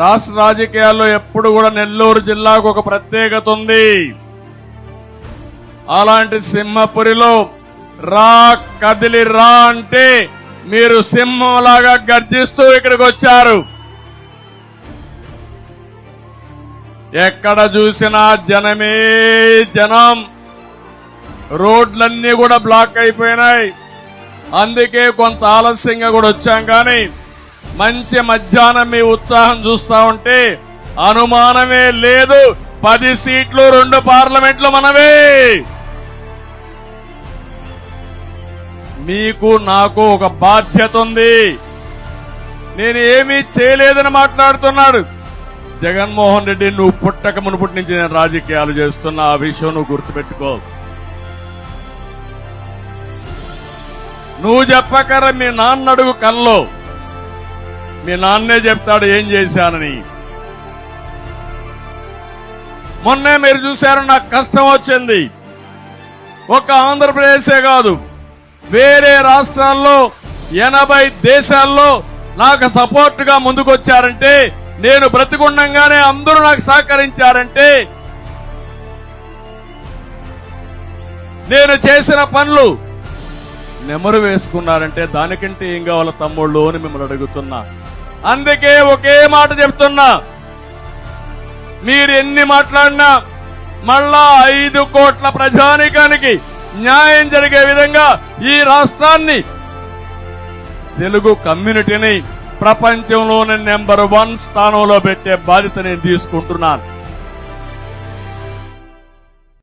రాష్ట్ర రాజకీయాల్లో ఎప్పుడు కూడా నెల్లూరు జిల్లాకు ఒక ప్రత్యేకత ఉంది. అలాంటి సింహపురిలో రా కదిలి రా అంటే మీరు సింహంలాగా గర్జిస్తూ ఇక్కడికి వచ్చారు. ఎక్కడ చూసినా జనమే జనం. రోడ్లన్నీ కూడా బ్లాక్ అయిపోయినాయి. అందుకే కొంత ఆలస్యంగా కూడా వచ్చాం. కానీ మంచి మధ్యాహ్నం మీ ఉత్సాహం చూస్తా ఉంటే అనుమానమే లేదు. 10 సీట్లు 2 పార్లమెంట్లు మనవే. మీకు నాకు ఒక బాధ్యత ఉంది. నేను ఏమీ చేయలేదని మాట్లాడుతున్నాడు జగన్మోహన్ రెడ్డి. నువ్వు పుట్టక మునుపటి నుంచి నేను రాజకీయాలు చేస్తున్నా. ఆ విషయం నువ్వు గుర్తుపెట్టుకో. నువ్వు చెప్పకరా మీ నాన్న అడుగు కల్లో. మీ నాన్నే చెప్తాడు ఏం చేశానని. మొన్నే మీరు చూశారు, నాకు కష్టం వచ్చింది. ఒక ఆంధ్రప్రదేశే కాదు, వేరే రాష్ట్రాల్లో 80 దేశాల్లో నాకు సపోర్ట్ గా ముందుకొచ్చారంటే, నేను బ్రతికుండంగానే అందరూ నాకు సహకరించారంటే, నేను చేసిన పనులు నెమరు వేసుకున్నారంటే దానికంటే ఏం కావాల తమ్ముళ్ళు అని మిమ్మల్ని అడుగుతున్నా. అందుకే ఒకే మాట చెప్తున్నా, మీరు ఎన్ని మాట్లాడినా మళ్ళా 5 కోట్ల ప్రజానీకానికి న్యాయం జరిగే విధంగా ఈ రాష్ట్రాన్ని, తెలుగు కమ్యూనిటీని ప్రపంచంలోనే నెంబర్ 1 స్థానంలో పెట్టే బాధ్యత నేను తీసుకుంటున్నాను.